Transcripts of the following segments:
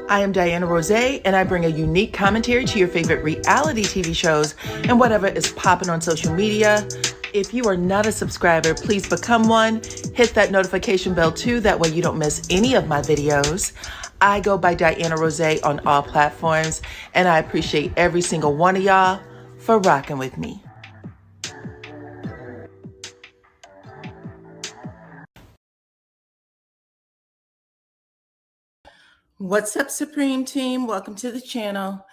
I am DYANAROZAY, and I bring a unique commentary to your favorite reality TV shows and whatever is popping on social media. If you are not a subscriber, please become one. Hit that notification bell too, that way you don't miss any of my videos. I go by DYANAROZAY on all platforms, and I appreciate every single one of y'all for rocking with me. What's up, Supreme Team? Welcome to the channel.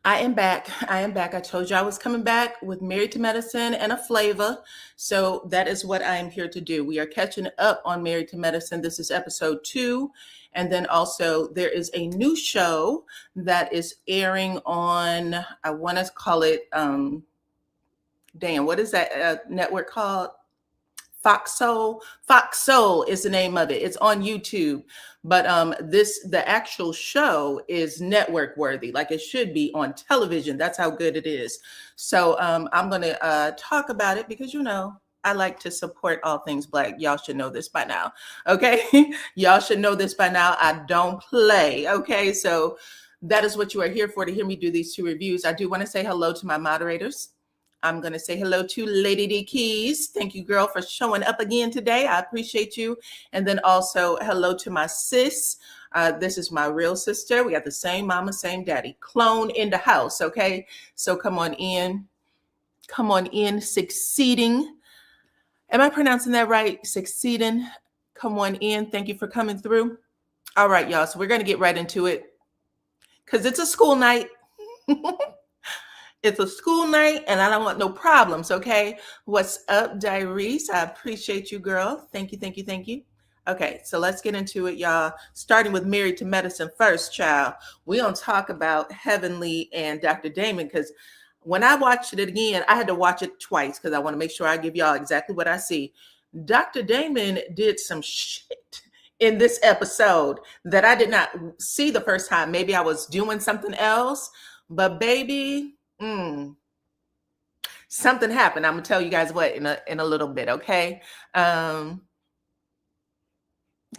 I am back. I told you I was coming back with Married to Medicine and a flavor. So that is what I am here to do. We are catching up on Married to Medicine. This is episode 2. And then also there is a new show that is airing on, I want to call it, what is that network called? Fox Soul is the name of it. It's on YouTube, but the actual show is network worthy, like it should be on television. That's how good it is. So I'm going to talk about it because, you know, I like to support all things Black. Y'all should know this by now. Okay. Y'all should know this by now. I don't play. Okay. So that is what you are here for, to hear me do these 2 reviews. I do want to say hello to my moderators. I'm going to say hello to Lady D Keys. Thank you, girl, for showing up again today. I appreciate you. And then also hello to my sis. This is my real sister. We got the same mama, same daddy. Clone in the house, okay? So come on in. Come on in. Succeeding. Am I pronouncing that right? Succeeding. Come on in. Thank you for coming through. All right, y'all. So we're going to get right into it because it's a school night. It's a school night and I don't want no problems, okay? What's up, Diarese? I appreciate you, girl. Thank you, thank you, thank you. Okay, so let's get into it, y'all. Starting with Married to Medicine first, child. We gonna talk about Heavenly and Dr. Damon, because when I watched it again, I had to watch it twice because I want to make sure I give y'all exactly what I see. Dr. Damon did some shit in this episode that I did not see the first time. Maybe I was doing something else, but baby, something happened. I'm gonna tell you guys what in a little bit, okay? Come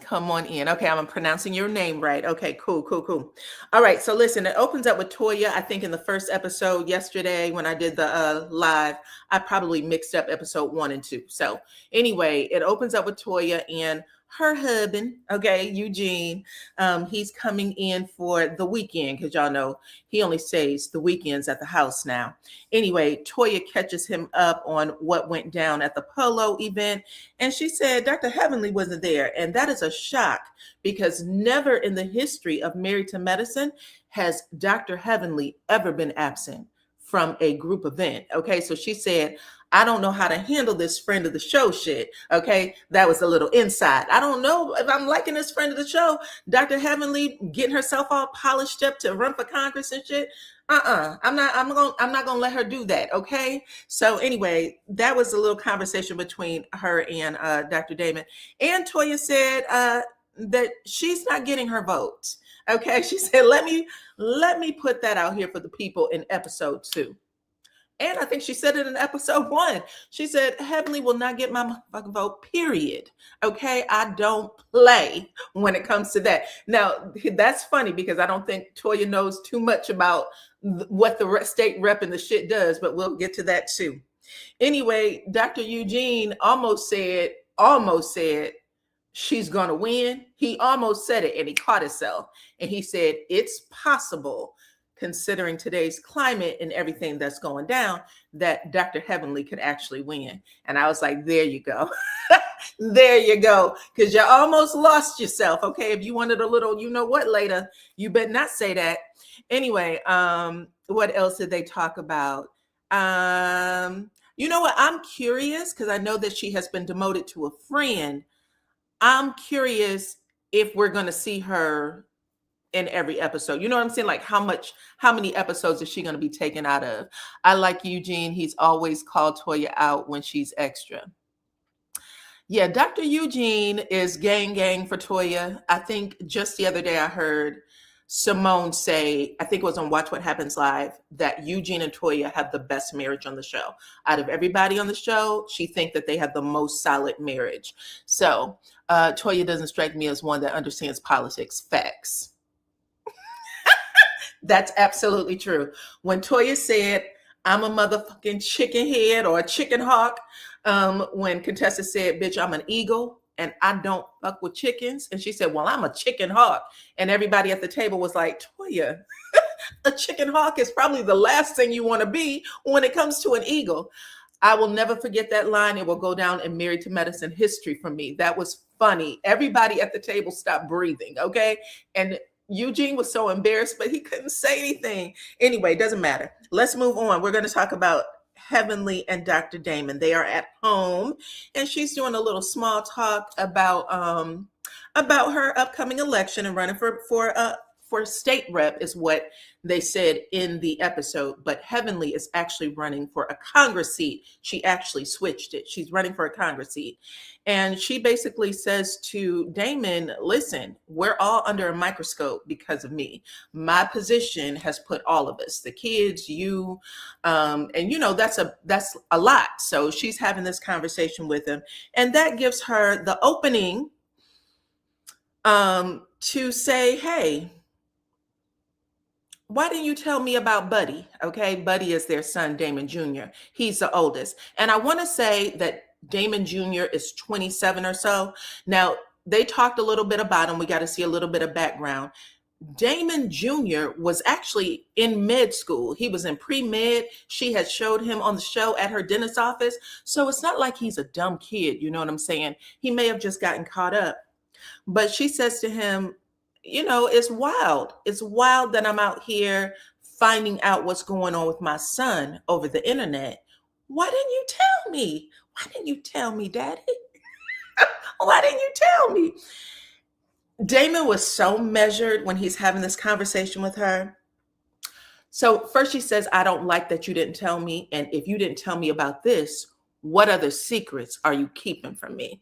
on in. Okay, I'm pronouncing your name right. Okay, cool. All right, so listen, it opens up with Toya. I think in the first episode yesterday when I did the live, I probably mixed up episode 1 and 2. So anyway, it opens up with Toya and her husband, okay, Eugene. He's coming in for the weekend because y'all know he only stays the weekends at the house now. Anyway, Toya catches him up on what went down at the polo event, and she said Dr. Heavenly wasn't there, and that is a shock because never in the history of Married to Medicine has Dr. Heavenly ever been absent from a group event. Okay, so she said, I don't know how to handle this friend of the show shit. Okay, that was a little inside. I don't know if I'm liking this friend of the show, Dr. Heavenly, getting herself all polished up to run for Congress and shit. I'm not gonna let her do that. Okay. So anyway, that was a little conversation between her and Dr. Damon. And Toya said that she's not getting her vote. Okay, she said, let me put that out here for the people in episode 2. And I think she said it in episode 1. She said, Heavenly will not get my fucking vote, period. Okay, I don't play when it comes to that. Now, that's funny because I don't think Toya knows too much about what the state rep and the shit does, but we'll get to that too. Anyway, Dr. Eugene almost said she's going to win. He almost said it and he caught himself. And he said, it's possible, considering today's climate and everything that's going down, that Dr. Heavenly could actually win. And I was like, there you go. There you go. Because you almost lost yourself. Okay. If you wanted a little, you know what, later, you better not say that. Anyway, what else did they talk about? You know what? I'm curious because I know that she has been demoted to a friend. I'm curious if we're going to see her in every episode. You know what I'm saying? Like how many episodes is she going to be taken out of? I like Eugene. He's always called Toya out when she's extra. Yeah, Dr. Eugene is gang for Toya. I think just the other day I heard Simone say, I think it was on Watch What Happens Live, that Eugene and Toya have the best marriage on the show. Out of everybody on the show, she thinks that they have the most solid marriage. So Toya doesn't strike me as one that understands politics. Facts. That's absolutely true. When Toya said, I'm a motherfucking chicken head or a chicken hawk, when Contessa said, bitch, I'm an eagle and I don't fuck with chickens. And she said, well, I'm a chicken hawk. And everybody at the table was like, Toya, a chicken hawk is probably the last thing you want to be when it comes to an eagle. I will never forget that line. It will go down in Married to Medicine history for me. That was funny. Everybody at the table stopped breathing, okay? And Eugene was so embarrassed, but he couldn't say anything. Anyway, it doesn't matter. Let's move on. We're going to talk about Heavenly and Dr. Damon. They are at home, and she's doing a little small talk about her upcoming election and running for state rep is what they said in the episode. But Heavenly is actually running for a Congress seat. She actually switched it. She's running for a Congress seat. And she basically says to Damon, listen, we're all under a microscope because of me. My position has put all of us, the kids, you, and that's a lot. So she's having this conversation with him. And that gives her the opening to say, hey, why didn't you tell me about Buddy? Okay, Buddy is their son, Damon Jr. He's the oldest. And I want to say that Damon Jr. is 27 or so. Now, they talked a little bit about him. We got to see a little bit of background. Damon Jr. was actually in med school. He was in pre-med. She had showed him on the show at her dentist's office. So it's not like he's a dumb kid. You know what I'm saying? He may have just gotten caught up. But she says to him, it's wild. It's wild that I'm out here finding out what's going on with my son over the internet. Why didn't you tell me? Why didn't you tell me, Daddy? Why didn't you tell me? Damon was so measured when he's having this conversation with her. So first she says, I don't like that you didn't tell me. And if you didn't tell me about this, what other secrets are you keeping from me?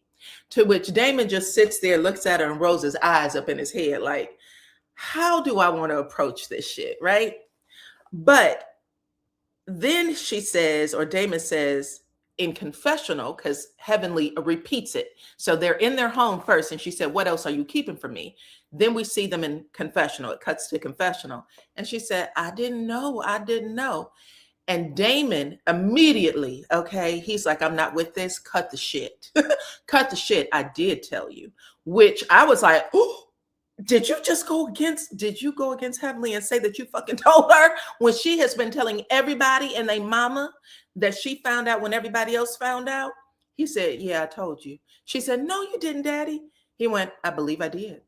To which Damon just sits there, looks at her and rolls his eyes up in his head like, how do I want to approach this shit, right? But then she says, or Damon says in confessional, because Heavenly repeats it. So they're in their home first. And she said, what else are you keeping from me? Then we see them in confessional. It cuts to confessional. And she said, I didn't know. And Damon immediately, okay, he's like, I'm not with this. Cut the shit. Cut the shit. I did tell you, which I was like, oh, did you go against Heavenly and say that you fucking told her when she has been telling everybody and they mama that she found out when everybody else found out? He said, yeah, I told you. She said, no, you didn't, Daddy. He went, I believe I did.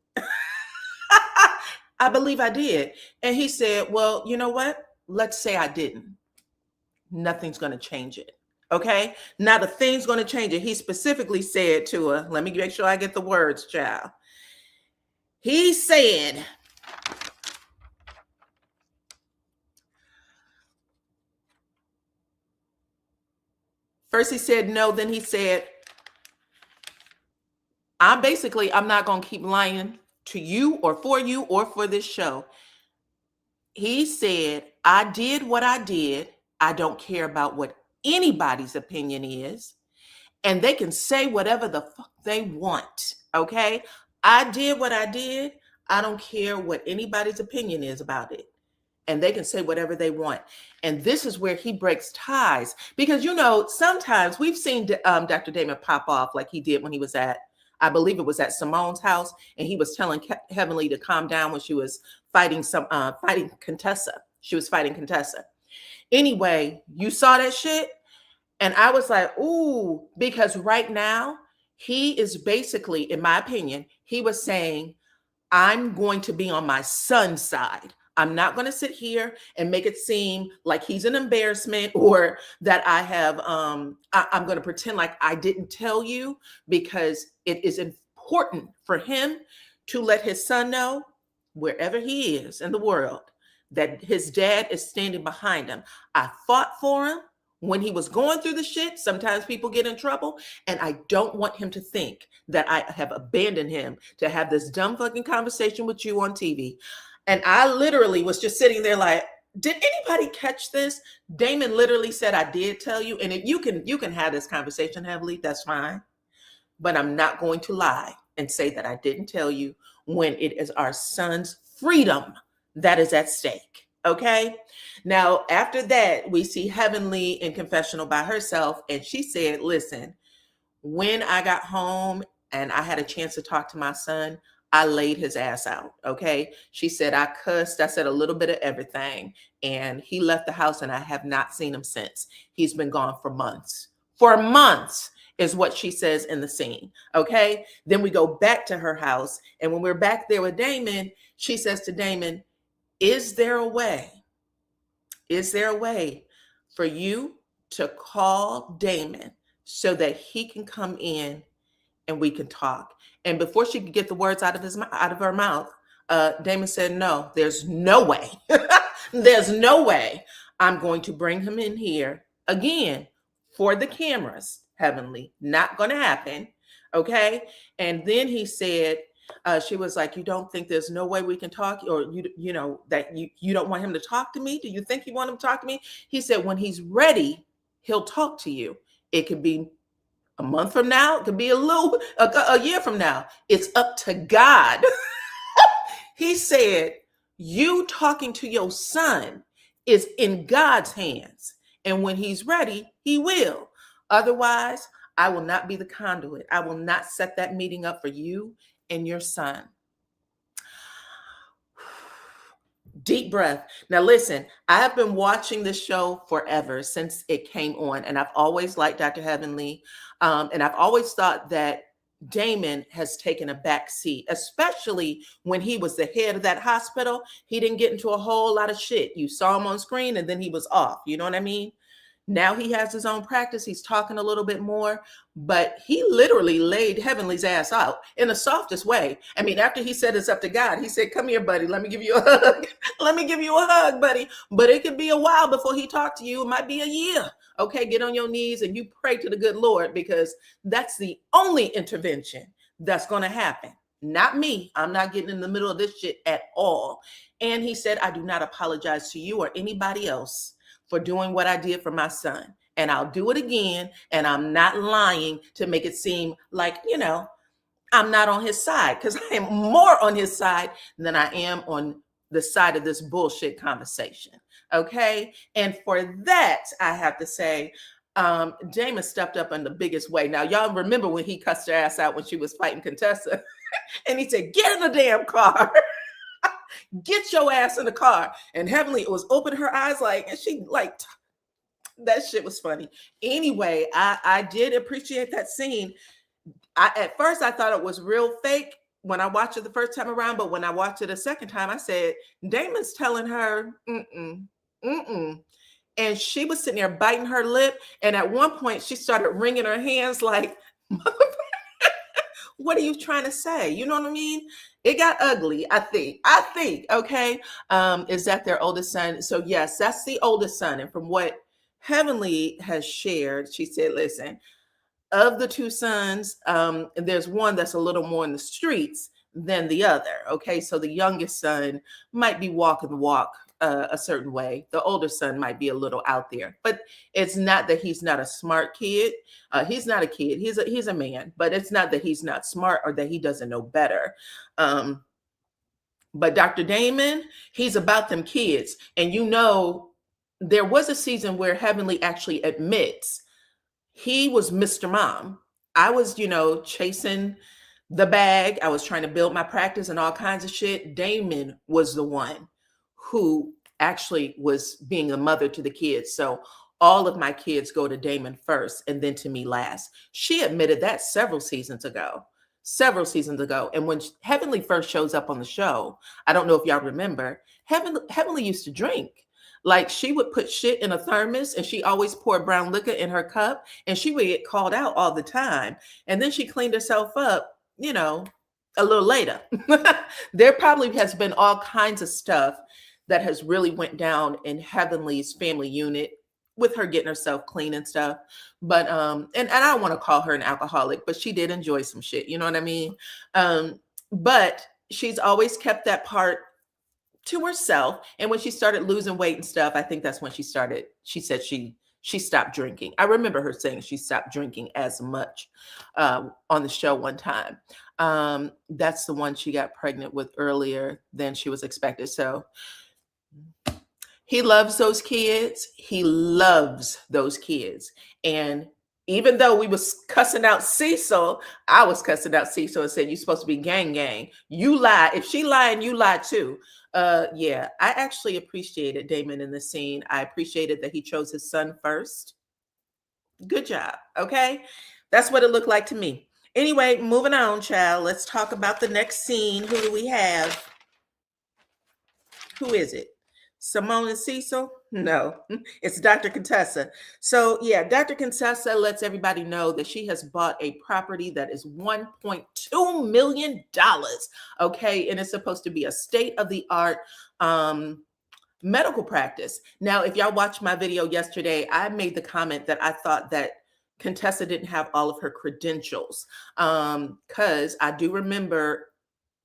I believe I did. And he said, well, you know what? Let's say I didn't. Nothing's going to change it. Okay. Not a thing's going to change it. He specifically said to her, let me make sure I get the words, child. He said, first he said no, then he said, I'm not going to keep lying to you or for this show. He said, I did what I did. I don't care about what anybody's opinion is. And they can say whatever the fuck they want. Okay. I did what I did. I don't care what anybody's opinion is about it. And they can say whatever they want. And this is where he breaks ties. Because, sometimes we've seen Dr. Damon pop off like he did when he was I believe it was at Simone's house. And he was telling Heavenly to calm down when she was fighting Contessa. She was fighting Contessa. Anyway, you saw that shit. And I was like, ooh, because right now he is basically, in my opinion, he was saying, I'm going to be on my son's side. I'm not going to sit here and make it seem like he's an embarrassment or that I have, I'm going to pretend like I didn't tell you, because it is important for him to let his son know wherever he is in the world that his dad is standing behind him. I fought for him when he was going through the shit. Sometimes people get in trouble, and I don't want him to think that I have abandoned him to have this dumb fucking conversation with you on TV. And I literally was just sitting there like, did anybody catch this? Damon literally said, I did tell you. And if you can have this conversation, Heavenly, that's fine. But I'm not going to lie and say that I didn't tell you when it is our son's freedom that is at stake. Okay. Now, after that, we see Heavenly in confessional by herself. And she said, listen, when I got home and I had a chance to talk to my son, I laid his ass out. Okay. She said, I cussed. I said a little bit of everything. And he left the house and I have not seen him since. He's been gone for months. For months is what she says in the scene. Okay. Then we go back to her house. And when we're back there with Damon, she says to Damon, is there a way? Is there a way for you to call Damon so that he can come in and we can talk? And before she could get the words out of her mouth, Damon said, no, there's no way. There's no way I'm going to bring him in here again for the cameras. Heavenly, not going to happen. Okay. And then he said, she was like, you don't think there's no way we can talk, or you know that you don't want him to talk to me? Do you think you want him to talk to me? He said, when he's ready, he'll talk to you. It could be a month from now. It could be a year from now. It's up to God. He said, you talking to your son is in God's hands. And when he's ready, he will. Otherwise, I will not be the conduit. I will not set that meeting up for you and your son. Deep breath. Now listen, I have been watching this show forever, since it came on, and I've always liked Dr. Heavenly. And I've always thought that Damon has taken a back seat, especially when he was the head of that hospital. He didn't get into a whole lot of shit. You saw him on screen and then he was off. You know what I mean? Now he has his own practice. He's talking a little bit more, but he literally laid Heavenly's ass out in the softest way. I mean, after he said it's up to God, he said, come here, buddy. Let me give you a hug. Let me give you a hug, buddy. But it could be a while before he talked to you. It might be a year. Okay, get on your knees and you pray to the good Lord, because that's the only intervention that's going to happen. Not me. I'm not getting in the middle of this shit at all. And he said, I do not apologize to you or anybody else for doing what I did for my son. And I'll do it again. And I'm not lying to make it seem like, I'm not on his side, because I am more on his side than I am on the side of this bullshit conversation. Okay. And for that, I have to say, Damon stepped up in the biggest way. Now, y'all remember when he cussed her ass out when she was fighting Contessa, and he said, get in the damn car. Get your ass in the car. And Heavenly was opening her eyes and she that shit was funny. Anyway, I did appreciate that scene. At first I thought it was real fake when I watched it the first time around, but when I watched it a second time, I said, Damon's telling her, and she was sitting there biting her lip. And at one point she started wringing her hands like, what are you trying to say? You know what I mean? It got ugly, I think, okay? Is that their oldest son? So yes, that's the oldest son. And from what Heavenly has shared, she said, listen, of the two sons, there's one that's a little more in the streets than the other, okay? So the youngest son might be walking the walk a certain way. The older son might be a little out there, but it's not that he's not a smart kid. He's not a kid. He's a man, but it's not that he's not smart or that he doesn't know better. But Dr. Damon, he's about them kids. And there was a season where Heavenly actually admits he was Mr. Mom. I was, chasing the bag. I was trying to build my practice and all kinds of shit. Damon was the one who actually was being a mother to the kids. So all of my kids go to Damon first and then to me last. She admitted that several seasons ago. And when Heavenly first shows up on the show, I don't know if y'all remember, Heavenly used to drink. Like, she would put shit in a thermos and she always poured brown liquor in her cup, and she would get called out all the time. And then she cleaned herself up, a little later. There probably has been all kinds of stuff that has really went down in Heavenly's family unit with her getting herself clean and stuff. But, and I don't want to call her an alcoholic, but she did enjoy some shit. You know what I mean? But she's always kept that part to herself. And when she started losing weight and stuff, I think that's when she said she stopped drinking. I remember her saying she stopped drinking as much on the show one time. That's the one she got pregnant with earlier than she was expected. So He loves those kids. He loves those kids. And even though we was cussing out Cecil, I was cussing out Cecil and said, "You're supposed to be gang gang. You lie. If she lying, you lie too." Yeah, I actually appreciated Damon in the scene. I appreciated that he chose his son first. Good job. Okay. That's what it looked like to me. Anyway, moving on, child. Let's talk about the next scene. Who do we have? Who is it? Simone and Cecil? No, it's Dr. Contessa. So, yeah, Dr. Contessa lets everybody know that she has bought a property that is $1.2 million. Okay. And it's supposed to be a state of the art medical practice. Now, if y'all watched my video yesterday, I made the comment that I thought that Contessa didn't have all of her credentials. Because I do remember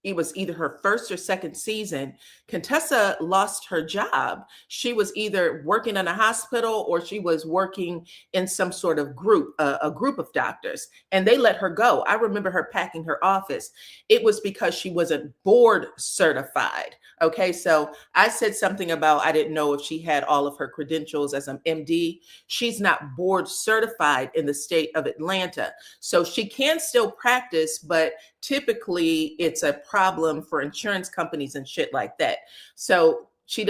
it was either her first or second season, Contessa lost her job. She was either working in a hospital or she was working in some sort of group, a group of doctors, and they let her go. I remember her packing her office. It was because she wasn't board certified. Okay, so I said something about I didn't know if she had all of her credentials as an MD. She's not board certified in the state of Atlanta. So she can still practice, but typically it's a problem for insurance companies and shit like that. So she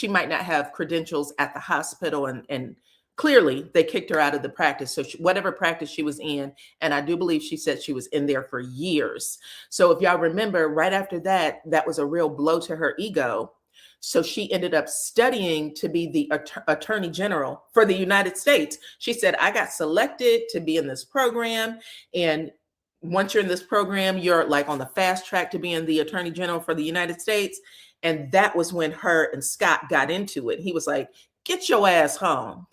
might not have credentials at the hospital, and clearly they kicked her out of the practice. So whatever practice she was in, and I do believe she said she was in there for years. So if y'all remember, right after that, that was a real blow to her ego. So she ended up studying to be the Attorney General for the United States. She said, I got selected to be in this program, and once you're in this program, you're like on the fast track to being the Attorney General for the United States. And that was when her and Scott got into it. He was like, get your ass home.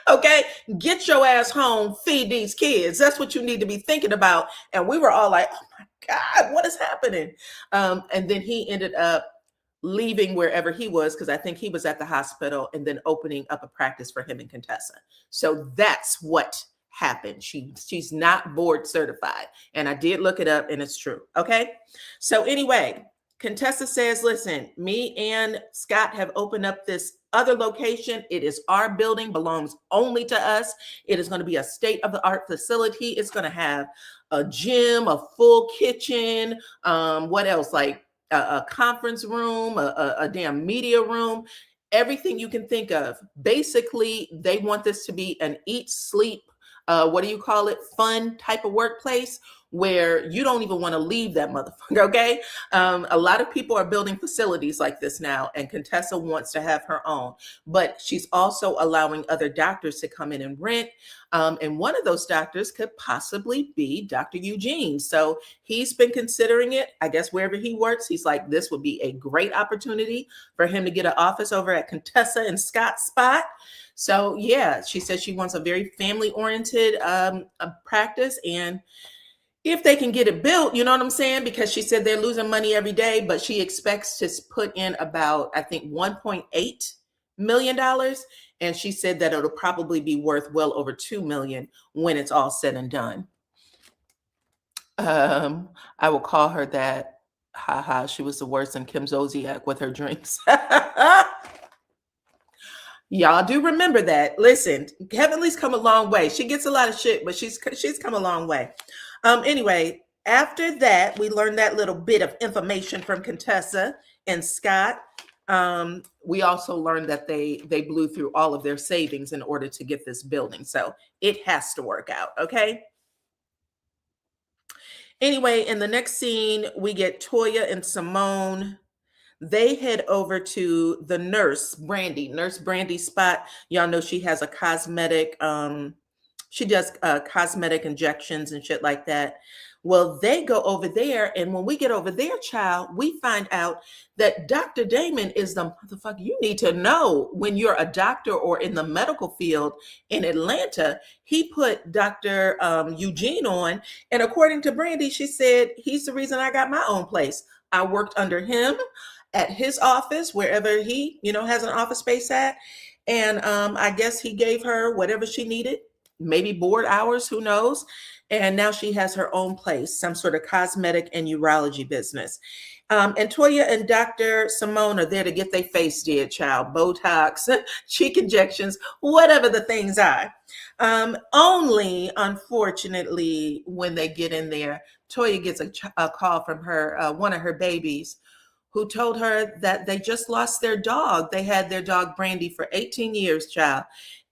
Okay, get your ass home, feed these kids. That's what you need to be thinking about. And we were all like, oh my God, what is happening? And then he ended up leaving wherever he was, because I think he was at the hospital, and then opening up a practice for him and Contessa. So that's what happened. She's not board certified. And I did look it up, and it's true. Okay. So anyway, Contessa says, listen, me and Scott have opened up this other location. It is our building, belongs only to us. It is going to be a state-of-the-art facility. It's going to have a gym, a full kitchen, what else? Like a conference room, a damn media room, everything you can think of. Basically, they want this to be an eat, sleep, what do you call it? Fun type of workplace where you don't even want to leave that motherfucker. Okay. A lot of people are building facilities like this now, and Contessa wants to have her own, but she's also allowing other doctors to come in and rent. And one of those doctors could possibly be Dr. Eugene. So he's been considering it. I guess wherever he works, he's like, this would be a great opportunity for him to get an office over at Contessa and Scott's spot. So yeah, she says she wants a very family-oriented practice, and if they can get it built, you know what I'm saying? Because she said they're losing money every day, but she expects to put in about, I think, $1.8 million. And she said that it'll probably be worth well over $2 million when it's all said and done. I will call her that. Haha, she was the worst in Kim Zolciak with her drinks. Y'all do remember that. Listen, Heavenly's come a long way. She gets a lot of shit, but she's come a long way. Anyway, after that, we learned that little bit of information from Contessa and Scott. We also learned that they blew through all of their savings in order to get this building. So it has to work out. Okay. Anyway, in the next scene, we get Toya and Simone. They head over to the Nurse Brandy spot. Y'all know she has a cosmetic, she does cosmetic injections and shit like that. Well, they go over there, and when we get over there, child, we find out that Dr. Damon is the motherfucker you need to know when you're a doctor or in the medical field in Atlanta. He put Dr. Eugene on, and according to Brandy, she said, he's the reason I got my own place. I worked under him at his office, wherever he, has an office space at. And I guess he gave her whatever she needed, maybe board hours, who knows. And now she has her own place, some sort of cosmetic and urology business. And Toya and Dr. Simone are there to get their face did, child. Botox, cheek injections, whatever the things are. Only, unfortunately, when they get in there, Toya gets a call from her, one of her babies, who told her that they just lost their dog. They had their dog Brandy for 18 years, child.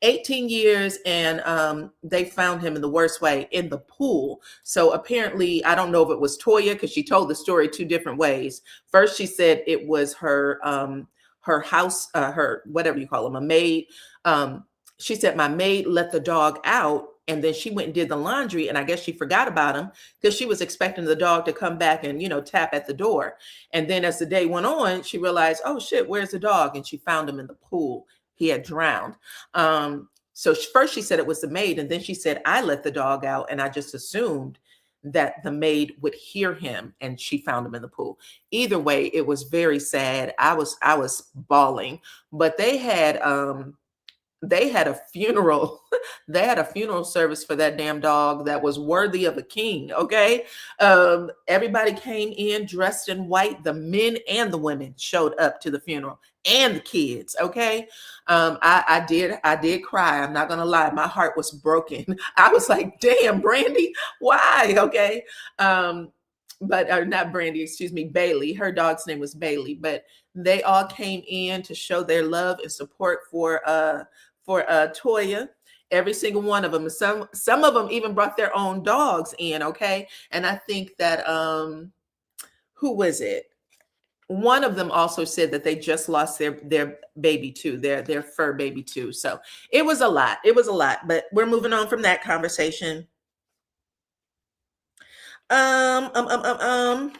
18 years, and they found him in the worst way, in the pool. So apparently, I don't know if it was Toya, because she told the story two different ways. First, she said it was her house, her, whatever you call them, a maid. She said, my maid let the dog out, and then she went and did the laundry, and I guess she forgot about him because she was expecting the dog to come back and, tap at the door. And then as the day went on, she realized, oh shit, where's the dog? And she found him in the pool. He had drowned. So first she said it was the maid, and then she said, I let the dog out, and I just assumed that the maid would hear him, and she found him in the pool. Either way, it was very sad. I was bawling, but they had a funeral. They had a funeral service for that damn dog that was worthy of a king. Okay. Everybody came in dressed in white. The men and the women showed up to the funeral, and the kids. Okay. I did cry. I'm not going to lie. My heart was broken. I was like, damn, Brandy, why? Okay. But not Brandy, excuse me, Bailey. Her dog's name was Bailey, but they all came in to show their love and support for Toya. Every single one of them. Some of them even brought their own dogs in. Okay. And I think that who was it? One of them also said that they just lost their baby too, their fur baby too. So it was a lot. It was a lot. But we're moving on from that conversation. The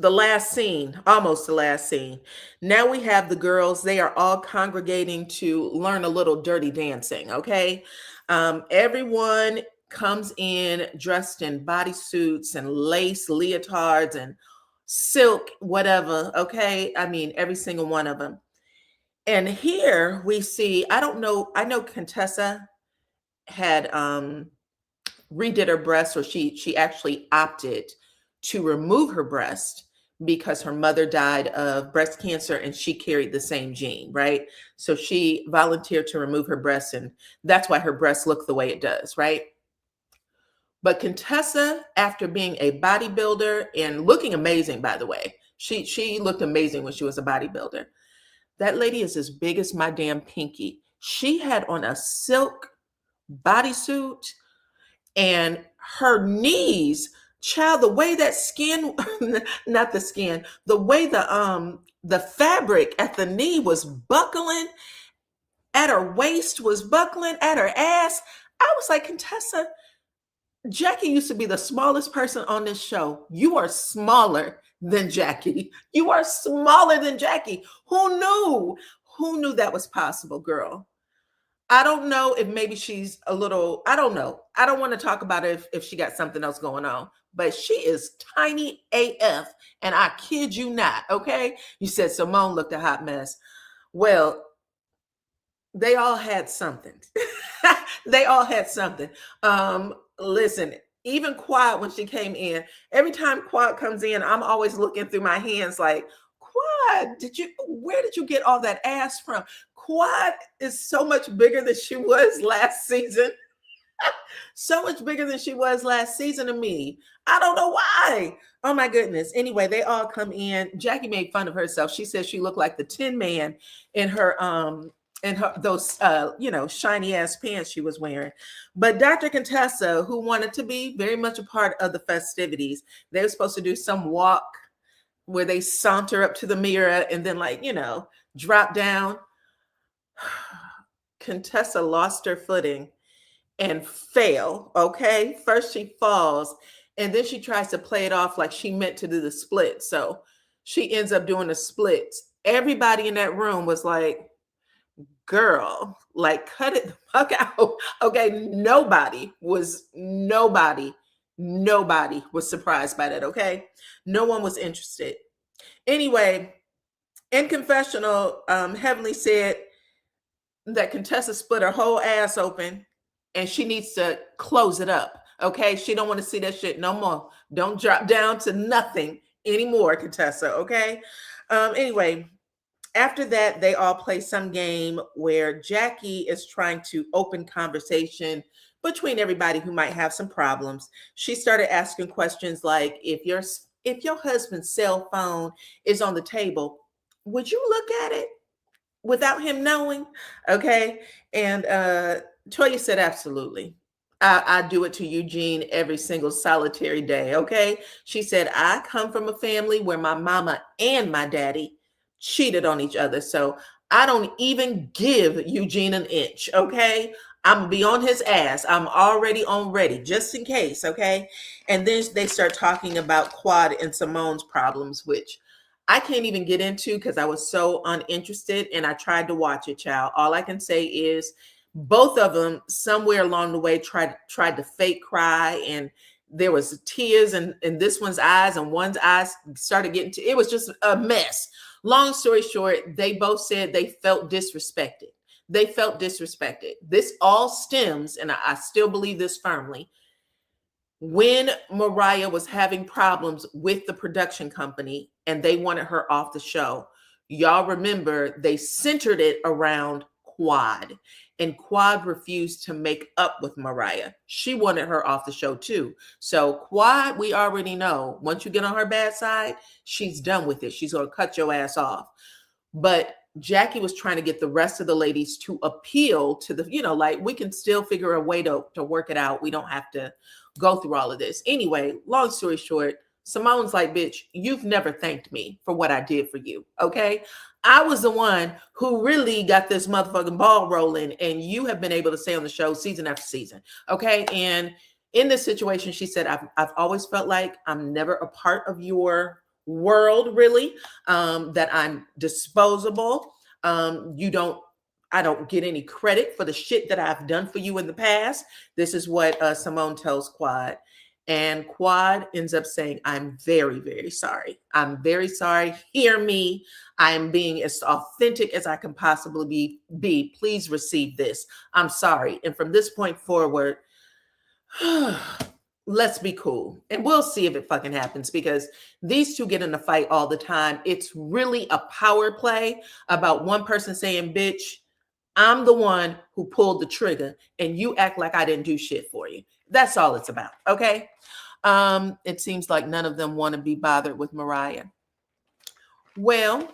last scene, almost the last scene. Now we have the girls. They are all congregating to learn a little dirty dancing. Okay. Everyone comes in dressed in bodysuits and lace leotards and silk, whatever. Okay. I mean, every single one of them. And here we see, I don't know, I know Contessa had redid her breast, or she actually opted to remove her breast because her mother died of breast cancer and she carried the same gene, right? So she volunteered to remove her breast, and that's why her breasts look the way it does, right? But Contessa, after being a bodybuilder and looking amazing, by the way, she looked amazing when she was a bodybuilder. That lady is as big as my damn pinky. She had on a silk bodysuit, and her knees, child, the way that skin, not the skin, the way the fabric at the knee was buckling, at her waist was buckling, at her ass. I was like, Contessa, Jackie used to be the smallest person on this show. You are smaller than Jackie. You are smaller than Jackie. Who knew? Who knew that was possible, girl? I don't know if maybe she's a little, I don't know. I don't want to talk about it if she got something else going on, but she is tiny AF, and I kid you not. Okay. You said Simone looked a hot mess. Well, they all had something. They all had something. Listen, even Quad, when she came in, every time Quad comes in, I'm always looking through my hands like, Quad, where did you get all that ass from? Quad is so much bigger than she was last season. So much bigger than she was last season to me. I don't know why. Oh my goodness. Anyway, they all come in. Jackie made fun of herself. She said she looked like the Tin Man in her those shiny ass pants she was wearing. But Dr. Contessa, who wanted to be very much a part of the festivities, they were supposed to do some walk where they saunter up to the mirror and then drop down. Contessa lost her footing and fell. Okay. First she falls, and then she tries to play it off like she meant to do the split. So she ends up doing the splits. Everybody in that room was like, girl, like, cut it the fuck out. Okay. Nobody was surprised by that. Okay. No one was interested. Anyway, in confessional, Heavenly said that Contessa split her whole ass open and she needs to close it up. Okay, she don't want to see that shit no more. Don't drop down to nothing anymore, Contessa. Okay. Anyway, after that, they all play some game where Jackie is trying to open conversation between everybody who might have some problems. She started asking questions like, if your husband's cell phone is on the table, would you look at it without him knowing? Okay. And Toya said, absolutely. I do it to Eugene every single solitary day. Okay. She said, I come from a family where my mama and my daddy cheated on each other. So I don't even give Eugene an inch. Okay. I'm gonna be on his ass. I'm already on ready just in case. Okay. And then they start talking about Quad and Simone's problems, which I can't even get into because I was so uninterested and I tried to watch it, child. All I can say is both of them somewhere along the way tried to fake cry, and there was tears in this one's eyes, and one's eyes started getting to, it was just a mess. Long story short, they both said they felt disrespected. They felt disrespected. This all stems, and I still believe this firmly, when Mariah was having problems with the production company and they wanted her off the show. Y'all remember they centered it around Quad, and Quad refused to make up with Mariah. She wanted her off the show too. So Quad, we already know, once you get on her bad side, she's done with it. She's going to cut your ass off. But Jackie was trying to get the rest of the ladies to appeal to the, like, we can still figure a way to work it out. We don't have to go through all of this. Anyway, long story short, Simone's like, bitch, you've never thanked me for what I did for you. Okay. I was the one who really got this motherfucking ball rolling, and you have been able to stay on the show season after season. Okay. And in this situation, she said, I've always felt like I'm never a part of your world, really, that I'm disposable. I don't get any credit for the shit that I've done for you in the past. This is what Simone tells Quad. And Quad ends up saying, I'm very, very sorry. I'm very sorry. Hear me. I am being as authentic as I can possibly be. Please receive this. I'm sorry. And from this point forward, let's be cool. And we'll see if it fucking happens, because these two get in a fight all the time. It's really a power play about one person saying, bitch, I'm the one who pulled the trigger and you act like I didn't do shit for you. That's all it's about. Okay. It seems like none of them want to be bothered with Mariah. Well,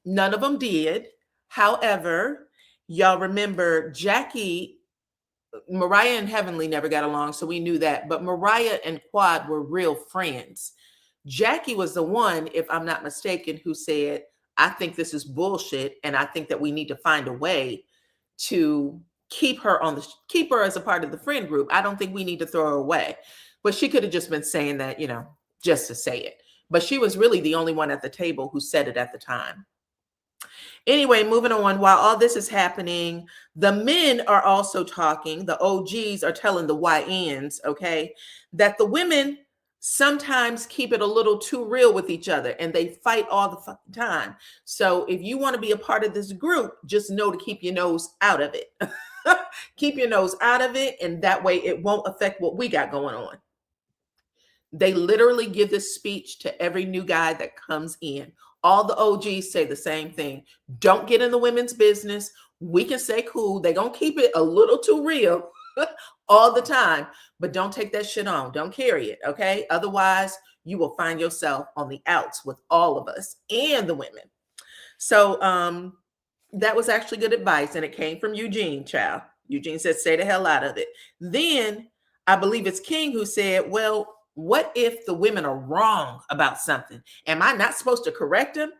none of them did. However, y'all remember Mariah and Heavenly never got along, so we knew that. But Mariah and Quad were real friends. Jackie was the one, if I'm not mistaken, who said, I think this is bullshit, and I think that we need to find a way to keep her as a part of the friend group. I don't think we need to throw her away. But she could have just been saying that, just to say it. But she was really the only one at the table who said it at the time. Anyway, moving on. While all this is happening, the men are also talking. The OGs are telling the YNs, okay, that the women sometimes keep it a little too real with each other and they fight all the fucking time. So if you want to be a part of this group, just know to keep your nose out of it. Keep your nose out of it, and that way it won't affect what we got going on. They literally give this speech to every new guy that comes in. All the OGs say the same thing. Don't get in the women's business. We can say cool. They're going to keep it a little too real all the time, but don't take that shit on. Don't carry it, okay? Otherwise, you will find yourself on the outs with all of us and the women. So that was actually good advice, and it came from Eugene, child. Eugene said, stay the hell out of it. Then I believe it's King who said, well, what if the women are wrong about something? Am I not supposed to correct them?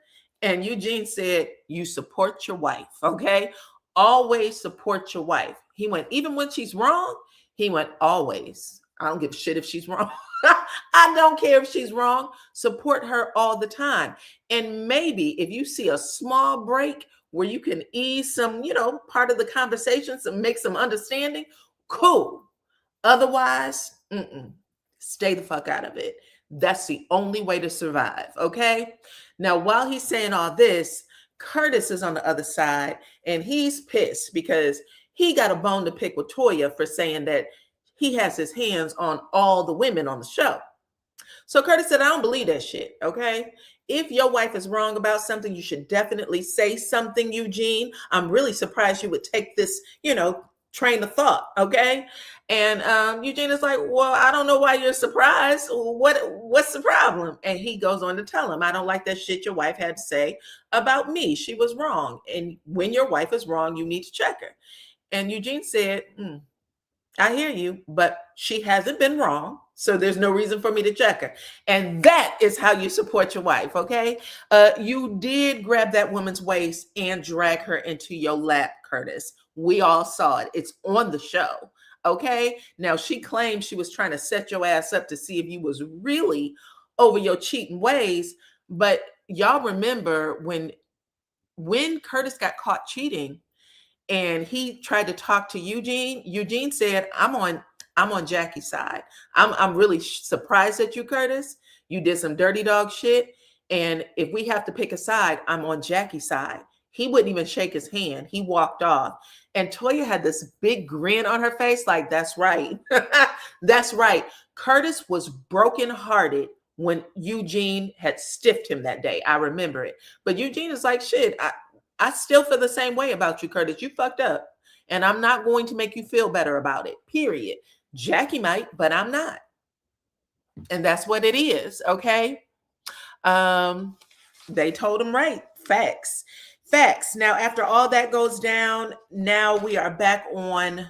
And Eugene said, you support your wife, okay? Always support your wife. He went, even when she's wrong, he went, always. I don't give a shit if she's wrong. I don't care if she's wrong. Support her all the time. And maybe if you see a small break where you can ease some, part of the conversations and make some understanding, cool. Otherwise, stay the fuck out of it. That's the only way to survive, okay? Now, while he's saying all this, Curtis is on the other side, and he's pissed because he got a bone to pick with Toya for saying that he has his hands on all the women on the show. So Curtis said, I don't believe that shit, okay? If your wife is wrong about something, you should definitely say something, Eugene. I'm really surprised you would take this, train of thought, okay? And Eugene is like, well, I don't know why you're surprised. What's the problem? And he goes on to tell him, I don't like that shit your wife had to say about me. She was wrong. And when your wife is wrong, you need to check her. And Eugene said, I hear you, but she hasn't been wrong. So there's no reason for me to check her. And that is how you support your wife, okay? You did grab that woman's waist and drag her into your lap, Curtis. We all saw it. It's on the show, okay? Now, she claimed she was trying to set your ass up to see if you was really over your cheating ways. But y'all remember when Curtis got caught cheating, and he tried to talk to Eugene. Eugene said, I'm on Jackie's side. I'm really surprised at you, Curtis. You did some dirty dog shit. And if we have to pick a side, I'm on Jackie's side. He wouldn't even shake his hand. He walked off. And Toya had this big grin on her face, like, that's right. That's right. Curtis was brokenhearted when Eugene had stiffed him that day. I remember it. But Eugene is like, shit, I still feel the same way about you, Curtis. You fucked up. And I'm not going to make you feel better about it, period. Jackie might, but I'm not. And that's what it is, okay? They told him right. Facts. Now, after all that goes down, now we are back on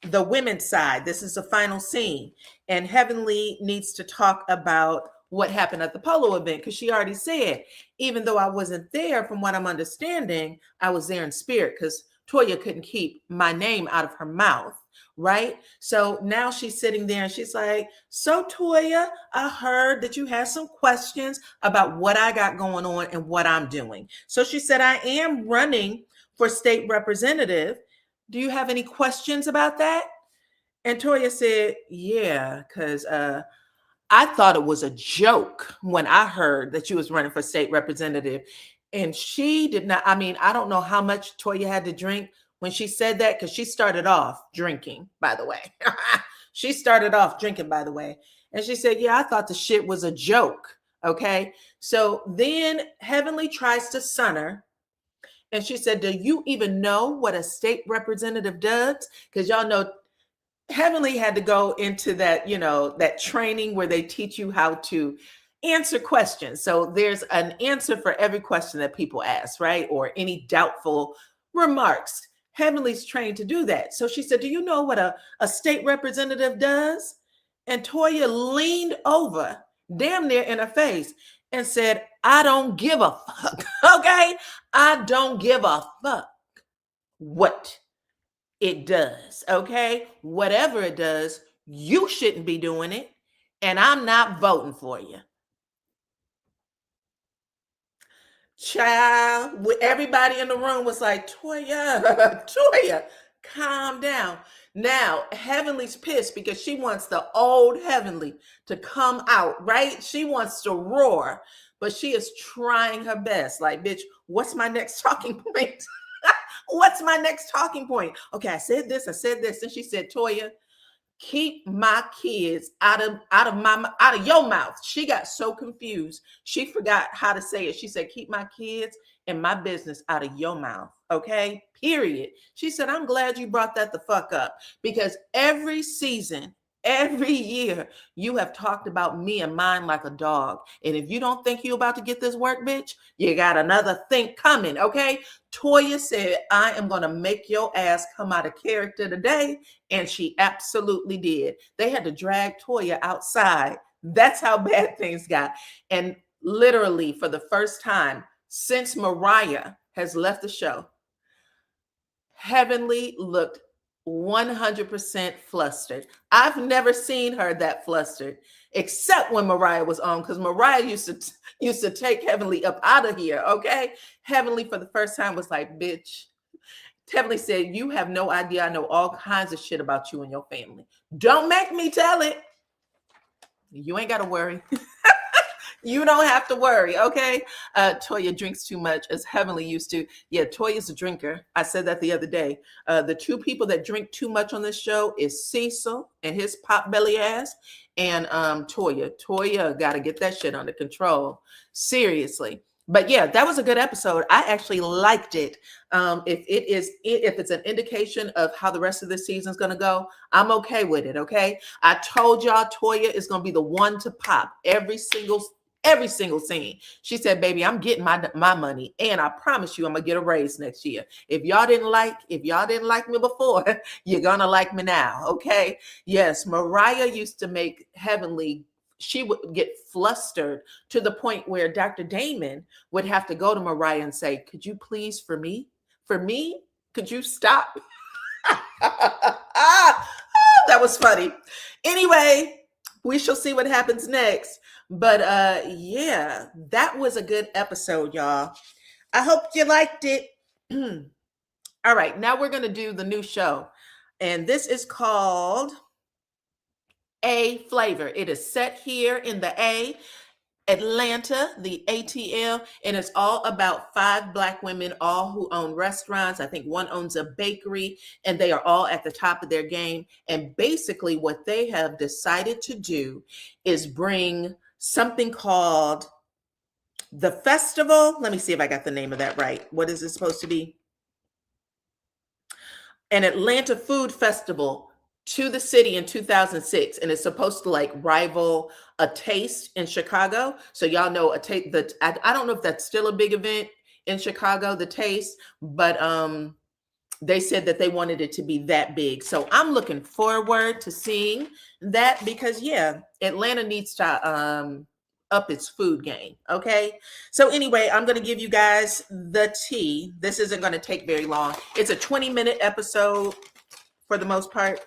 the women's side. This is the final scene. And Heavenly needs to talk about what happened at the polo event, because she already said, even though I wasn't there, from what I'm understanding, I was there in spirit, because Toya couldn't keep my name out of her mouth, right? So now she's sitting there and she's like, so Toya, I heard that you had some questions about what I got going on and what I'm doing. So she said, I am running for state representative. Do you have any questions about that? And Toya said, yeah, because I thought it was a joke when I heard that you was running for state representative. And she did not, I don't know how much Toya had to drink when she said that, because she started off drinking, by the way. She started off drinking, by the way. And she said, yeah, I thought the shit was a joke, okay? So then Heavenly tries to son her. And she said, do you even know what a state representative does? Because y'all know Heavenly had to go into that, that training where they teach you how to answer questions. So there's an answer for every question that people ask, right? Or any doubtful remarks. Heavenly's trained to do that. So she said, do you know what a state representative does? And Toya leaned over, damn near in her face, and said, I don't give a fuck, okay? I don't give a fuck what it does, okay? Whatever it does, you shouldn't be doing it, and I'm not voting for you. Child, everybody in the room was like, Toya, calm down. Now, Heavenly's pissed because she wants the old Heavenly to come out, right? She wants to roar, but she is trying her best. Like, bitch, what's my next talking point? What's my next talking point? Okay, I said this. And she said, Toya, keep my kids out of your mouth. She got so confused. She forgot how to say it. She said, keep my kids and my business out of your mouth. Okay, period. She said, I'm glad you brought that the fuck up, because every season, every year, you have talked about me and mine like a dog. And if you don't think you about to get this work, bitch, you got another thing coming, okay? Toya said, I am going to make your ass come out of character today. And she absolutely did. They had to drag Toya outside. That's how bad things got. And literally, for the first time since Mariah has left the show, Heavenly looked 100% flustered. I've never seen her that flustered, except when Mariah was on, because Mariah used to take Heavenly up out of here, okay? Heavenly, for the first time, was like, bitch. Heavenly said, you have no idea. I know all kinds of shit about you and your family. Don't make me tell it. You ain't got to worry. You don't have to worry, okay? Toya drinks too much, as Heavenly used to. Yeah, Toya's a drinker. I said that the other day. The two people that drink too much on this show is Cecil and his pot belly ass, and Toya. Toya got to get that shit under control. Seriously. But yeah, that was a good episode. I actually liked it. If it's an indication of how the rest of the season's gonna go, I'm okay with it. Okay, I told y'all Toya is gonna be the one to pop every single scene. She said, "Baby, I'm getting my money, and I promise you, I'm gonna get a raise next year. If y'all didn't like me before, you're gonna like me now." Okay. Yes, Mariah used to make Heavenly. She would get flustered to the point where Dr. Damon would have to go to Mariah and say, "Could you please, for me, could you stop?" That was funny. Anyway, we shall see what happens next. But yeah, that was a good episode, y'all. I hope you liked it. All right, now we're going to do the new show. And this is called A Flavor. It is set here in the A, Atlanta, the ATL, and it's all about 5 Black women, all who own restaurants. I think one owns a bakery, and they are all at the top of their game. And basically, what they have decided to do is bring something called the festival. Let me see if I got the name of that right. What is it supposed to be? An Atlanta Food Festival to the city in 2006, and it's supposed to like rival a Taste in Chicago. So y'all know a Taste. I don't know if that's still a big event in Chicago, the Taste, but they said that they wanted it to be that big. So I'm looking forward to seeing that because yeah, Atlanta needs to up its food game. Okay. So anyway, I'm going to give you guys the tea. This isn't going to take very long. It's a 20-minute episode for the most part.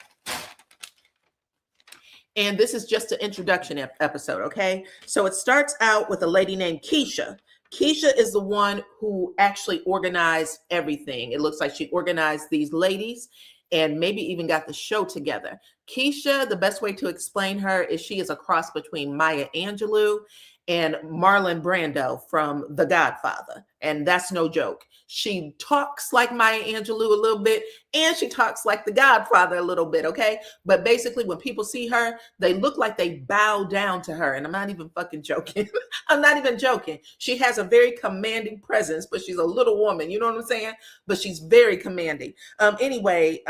And this is just an introduction episode. Okay. So it starts out with a lady named Keisha. Keisha is the one who actually organized everything. It looks like she organized these ladies and maybe even got the show together. Keisha, the best way to explain her is she is a cross between Maya Angelou and Marlon Brando from The Godfather. And that's no joke. She talks like Maya Angelou a little bit, and she talks like The Godfather a little bit, okay? But basically, when people see her, they look like they bow down to her. And I'm not even fucking joking. I'm not even joking. She has a very commanding presence, but she's a little woman. You know what I'm saying? But she's very commanding. Anyway,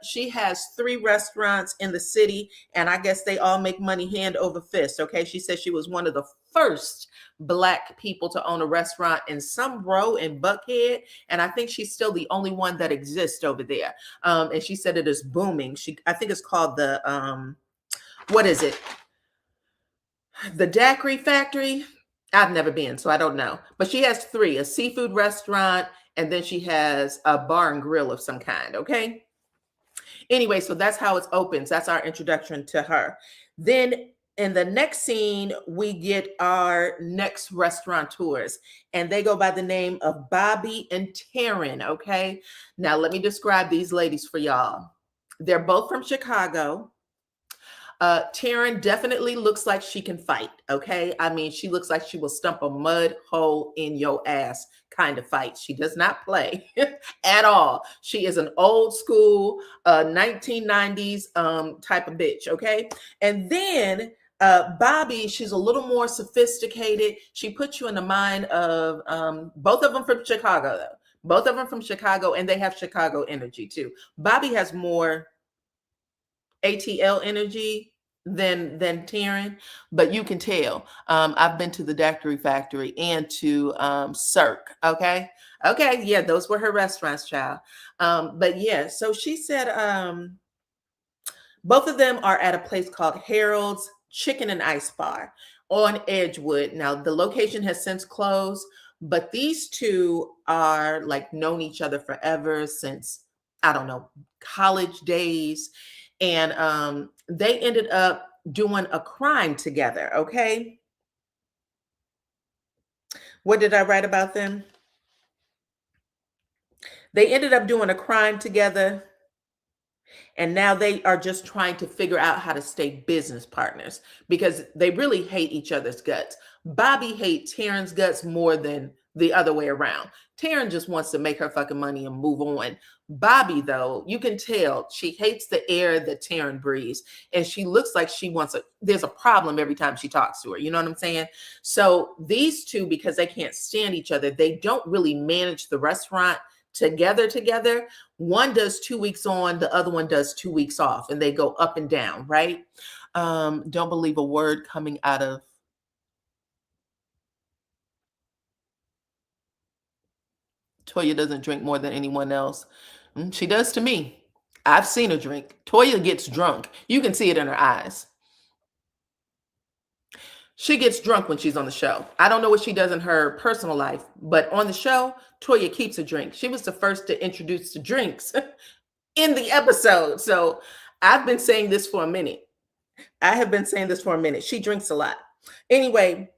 she has 3 restaurants in the city, and I guess they all make money hand over fist, okay? She said she was one of the first Black people to own a restaurant in some row in Buckhead, and I think she's still the only one that exists over there. And she said it is booming. I think it's called the what is it? The Daiquiri Factory. I've never been, so I don't know. But she has 3: a seafood restaurant, and then she has a bar and grill of some kind. Okay. Anyway, so that's how it opens. That's our introduction to her. Then in the next scene, we get our next restaurateurs, and they go by the name of Bobby and Taryn. Okay. Now, let me describe these ladies for y'all. They're both from Chicago. Taryn definitely looks like she can fight. Okay. I mean, she looks like she will stump a mud hole in your ass kind of fight. She does not play at all. She is an old school 1990s type of bitch. Okay. And then Bobby, she's a little more sophisticated. She puts you in the mind of both of them from Chicago, though. Both of them from Chicago, and they have Chicago energy too. Bobby has more ATL energy than Taryn, but you can tell. I've been to the Daiquiri Factory and to Cirque. Okay. Yeah, those were her restaurants, child. But yeah, so she said both of them are at a place called Harold's Chicken and Ice Bar on Edgewood. Now, the location has since closed, but these two are like known each other forever since, I don't know, college days. And they ended up doing a crime together. Okay. What did I write about them? They ended up doing a crime together. And now they are just trying to figure out how to stay business partners because they really hate each other's guts. Bobby hates Taryn's guts more than the other way around. Taryn just wants to make her fucking money and move on. Bobby, though, you can tell she hates the air that Taryn breathes. And she looks like there's a problem every time she talks to her. You know what I'm saying? So these two, because they can't stand each other, they don't really manage the restaurant together. One does 2 weeks on, the other one does 2 weeks off, and they go up and down, right? Don't believe a word coming out of Toya. Doesn't drink more than anyone else. She does to me. I've seen her drink. Toya gets drunk. You can see it in her eyes. She gets drunk when she's on the show. I don't know what she does in her personal life, but on the show, Toya keeps a drink. She was the first to introduce the drinks in the episode. So I've been saying this for a minute. I have been saying this for a minute. She drinks a lot. Anyway,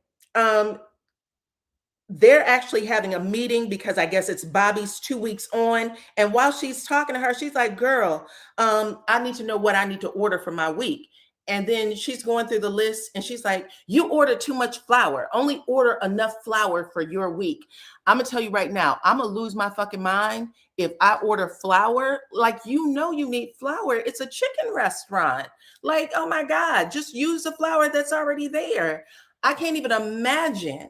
they're actually having a meeting because I guess it's Bobby's 2 weeks on. And while she's talking to her, she's like, girl, I need to know what I need to order for my week. And then she's going through the list and she's like, you order too much flour. Only order enough flour for your week. I'm going to tell you right now, I'm going to lose my fucking mind if I order flour. Like, you need flour. It's a chicken restaurant. Like, oh my God, just use the flour that's already there. I can't even imagine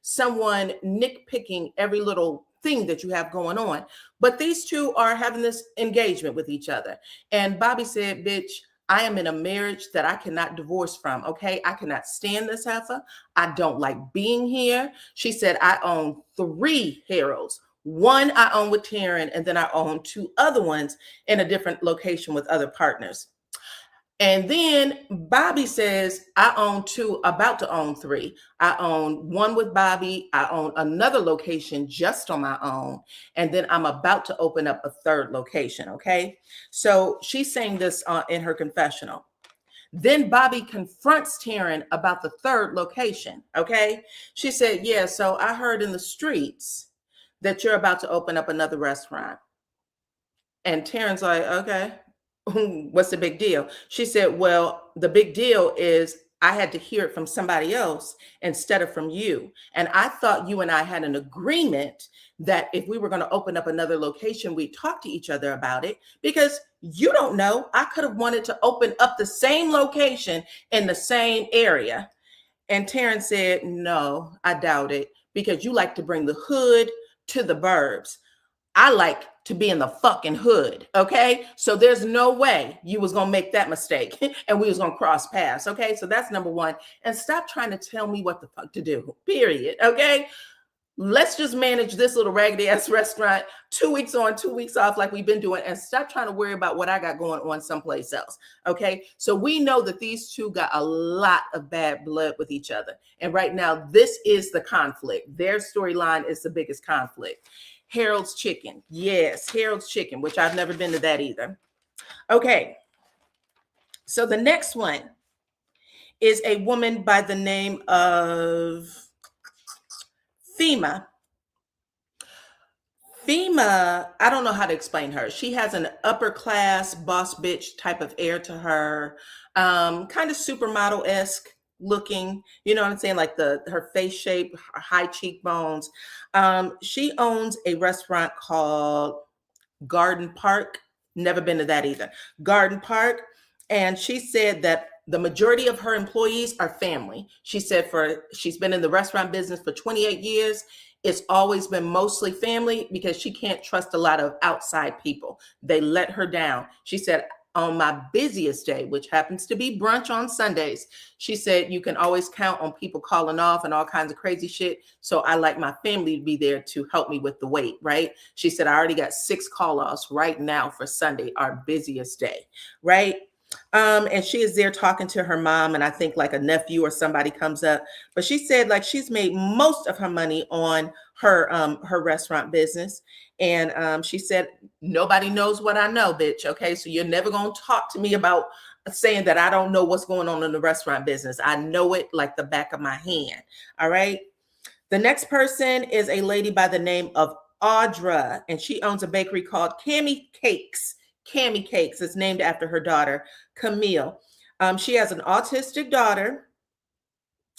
someone nitpicking every little thing that you have going on. But these two are having this engagement with each other. And Bobby said, bitch, I am in a marriage that I cannot divorce from, okay? I cannot stand this heifer. I don't like being here. She said, I own 3 Heralds. One I own with Taryn, and then I own 2 other ones in a different location with other partners. And then Bobby says, I own 2, about to own 3. I own one with Bobby. I own another location just on my own. And then I'm about to open up a 3rd location. Okay. So she's saying this in her confessional. Then Bobby confronts Taryn about the 3rd location. Okay. She said, yeah, so I heard in the streets that you're about to open up another restaurant. And Taryn's like, okay. What's the big deal? She said, well, the big deal is I had to hear it from somebody else instead of from you. And I thought you and I had an agreement that if we were going to open up another location, we'd talk to each other about it, because you don't know, I could have wanted to open up the same location in the same area. And Taryn said, no, I doubt it, because you like to bring the hood to the burbs. I like to be in the fucking hood, okay? So there's no way you was gonna make that mistake and we was gonna cross paths, okay? So that's number 1. And stop trying to tell me what the fuck to do, period, okay? Let's just manage this little raggedy ass restaurant 2 weeks on, 2 weeks off like we've been doing, and stop trying to worry about what I got going on someplace else, okay? So we know that these two got a lot of bad blood with each other. And right now, this is the conflict. Their storyline is the biggest conflict. Harold's Chicken. Yes, Harold's Chicken, which I've never been to that either. Okay. So the next one is a woman by the name of Fema. Fema, I don't know how to explain her. She has an upper class boss bitch type of air to her, kind of supermodel-esque looking, you know what I'm saying? Like her face shape, her high cheekbones. She owns a restaurant called Garden Park. Never been to that either. Garden Park. And she said that the majority of her employees are family. She said she's been in the restaurant business for 28 years. It's always been mostly family because she can't trust a lot of outside people. They let her down. She said, on my busiest day, which happens to be brunch on Sundays, she said, you can always count on people calling off and all kinds of crazy shit. So I like my family to be there to help me with the weight, right? She said, I already got 6 call-offs right now for Sunday, our busiest day, right? And she is there talking to her mom, and I think like a nephew or somebody comes up. But she said like she's made most of her money on her restaurant business. And she said, nobody knows what I know, bitch. Okay, so you're never gonna talk to me about saying that I don't know what's going on in the restaurant business. I know it like the back of my hand. All right. The next person is a lady by the name of Audra, and she owns a bakery called Cammy Cakes. Cami Cakes. It's named after her daughter, Camille. She has an autistic daughter,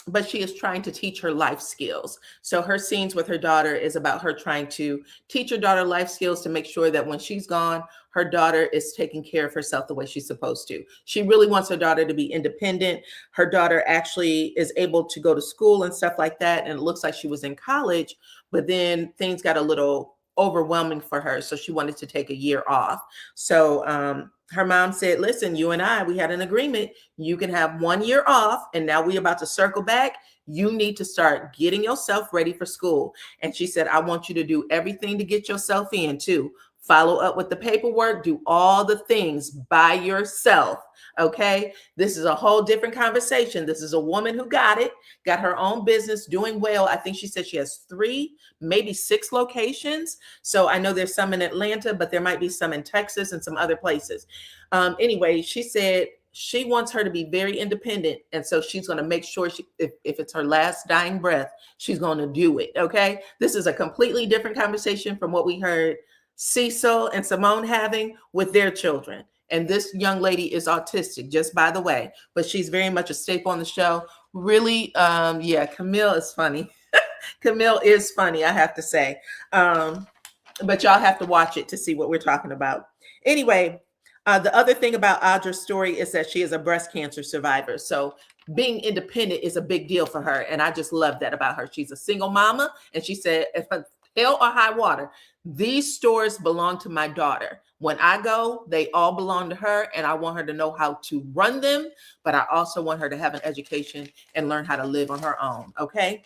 but she is trying to teach her life skills. So her scenes with her daughter is about her trying to teach her daughter life skills to make sure that when she's gone, her daughter is taking care of herself the way she's supposed to. She really wants her daughter to be independent. Her daughter actually is able to go to school and stuff like that. And it looks like she was in college, but then things got a little overwhelming for her. So she wanted to take a year off. So her mom said, listen, you and we had an agreement. You can have 1 year off. And now we're about to circle back. You need to start getting yourself ready for school. And she said, I want you to do everything to get yourself in too. Follow up with the paperwork, do all the things by yourself. Okay. This is a whole different conversation. This is a woman who got her own business, doing well. I think she said she has 3, maybe 6 locations. So I know there's some in Atlanta, but there might be some in Texas and some other places. Anyway, she said she wants her to be very independent. And so she's going to make sure if it's her last dying breath, she's going to do it. Okay. This is a completely different conversation from what we heard Cecil and Simone having with their children. And this young lady is autistic, just by the way, but she's very much a staple on the show. Really, yeah, Camille is funny. Camille is funny, I have to say. But y'all have to watch it to see what we're talking about. Anyway, the other thing about Audra's story is that she is a breast cancer survivor. So being independent is a big deal for her. And I just love that about her. She's a single mama. And she said, if hell or high water, these stores belong to my daughter. When I go, they all belong to her, and I want her to know how to run them, but I also want her to have an education and learn how to live on her own. Okay.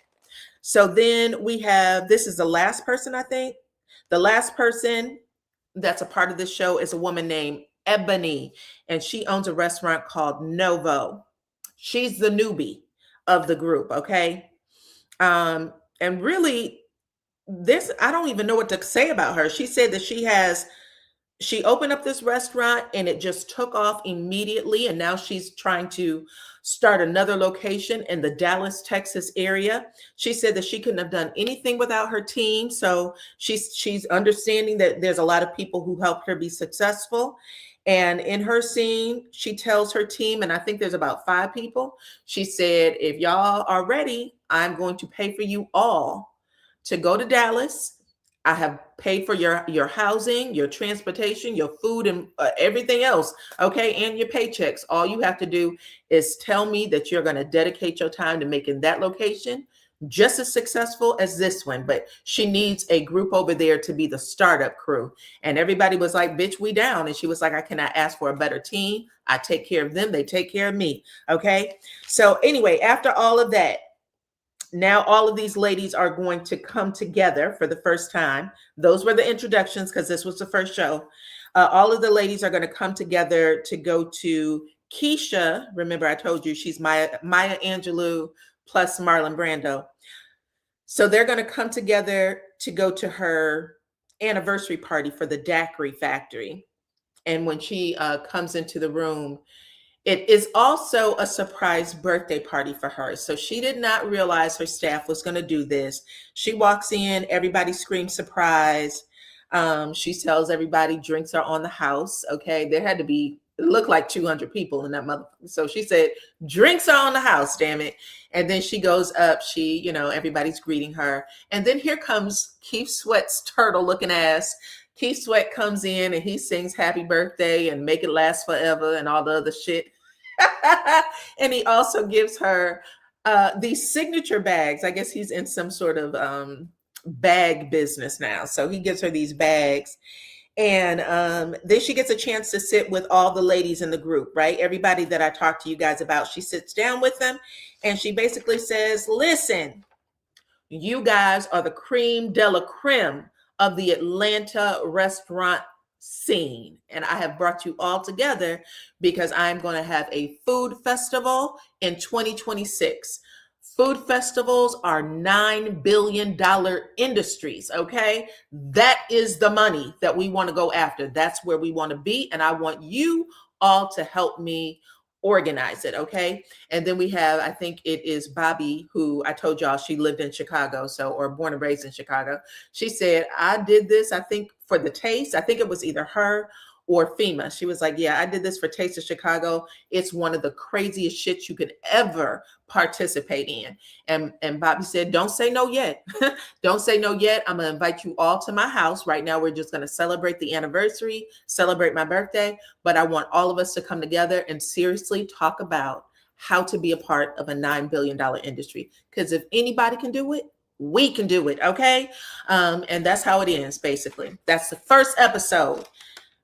So then we have, this is the last person, I think. The last person that's a part of this show is a woman named Ebony, and she owns a restaurant called Novo. She's the newbie of the group. Okay. And really, this, I don't even know what to say about her. She said that she opened up this restaurant and it just took off immediately. And now she's trying to start another location in the Dallas, Texas area. She said that she couldn't have done anything without her team. So she's understanding that there's a lot of people who helped her be successful. And in her scene, she tells her team, and I think there's about 5 people. She said, if y'all are ready, I'm going to pay for you all to go to Dallas. I have paid for your housing, your transportation, your food, and everything else. Okay. And your paychecks. All you have to do is tell me that you're going to dedicate your time to making that location just as successful as this one. But she needs a group over there to be the startup crew. And everybody was like, bitch, we down. And she was like, I cannot ask for a better team. I take care of them. They take care of me. Okay. So anyway, after all of that, now all of these ladies are going to come together for the first time. Those were the introductions because this was the first show. All of the ladies are going to come together to go to Keisha. Remember, I told you she's Maya Angelou plus Marlon Brando. So they're going to come together to go to her anniversary party for the daiquiri factory. And when she comes into the room, it is also a surprise birthday party for her. So she did not realize her staff was going to do this. She walks in, everybody screams surprise. She tells everybody drinks are on the house. Okay. There had to be, it looked like 200 people in that mother. So she said, drinks are on the house, damn it. And then she goes up, everybody's greeting her. And then here comes Keith Sweat's turtle looking ass. Keith Sweat comes in and he sings happy birthday and make it last forever and all the other shit. And he also gives her these signature bags. I guess he's in some sort of bag business now. So he gives her these bags. And then she gets a chance to sit with all the ladies in the group, right? Everybody that I talked to you guys about, she sits down with them and she basically says, listen, you guys are the creme de la creme of the Atlanta restaurant scene. And I have brought you all together because I'm going to have a food festival in 2026. Food festivals are $9 billion industries. Okay. That is the money that we want to go after. That's where we want to be. And I want you all to help me organize it. Okay. And then we have, I think it is Bobby, who I told y'all she lived in Chicago. Or born and raised in Chicago. She said, I did this, I think for the taste. I think it was either her or FEMA. She was like, yeah, I did this for Taste of Chicago. It's one of the craziest shits you could ever participate in. And Bobby said, don't say no yet. Don't say no yet. I'm going to invite you all to my house. Right now, we're just going to celebrate the anniversary, celebrate my birthday. But I want all of us to come together and seriously talk about how to be a part of a $9 billion industry. Because if anybody can do it, we can do it. Okay. And that's how it ends, basically. That's the first episode.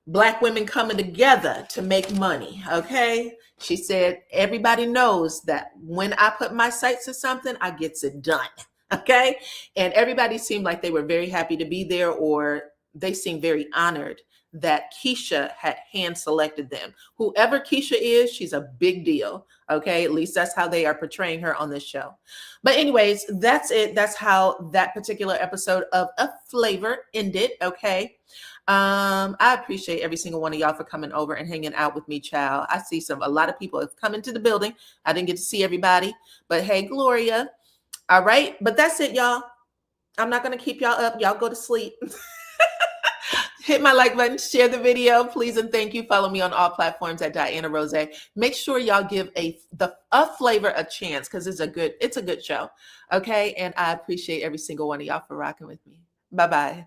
Black women coming together to make money. Okay. She said, everybody knows that when I put my sights to something, I gets it done. Okay. And everybody seemed like they were very happy to be there, or they seemed very honored that Keisha had hand selected them. Whoever Keisha is, she's a big deal. Okay. At least that's how they are portraying her on this show. But anyways, that's it. That's how that particular episode of A Flavor ended. Okay. I appreciate every single one of y'all for coming over and hanging out with me, child. I see a lot of people have come into the building. I didn't get to see everybody, but hey, Gloria. All right. But that's it, y'all. I'm not going to keep y'all up. Y'all go to sleep. Hit my like button, share the video, please, and thank you. Follow me on all platforms at DYANAROZAY. Make sure y'all give A Flavor a chance, because it's a good show. Okay. And I appreciate every single one of y'all for rocking with me. Bye-bye.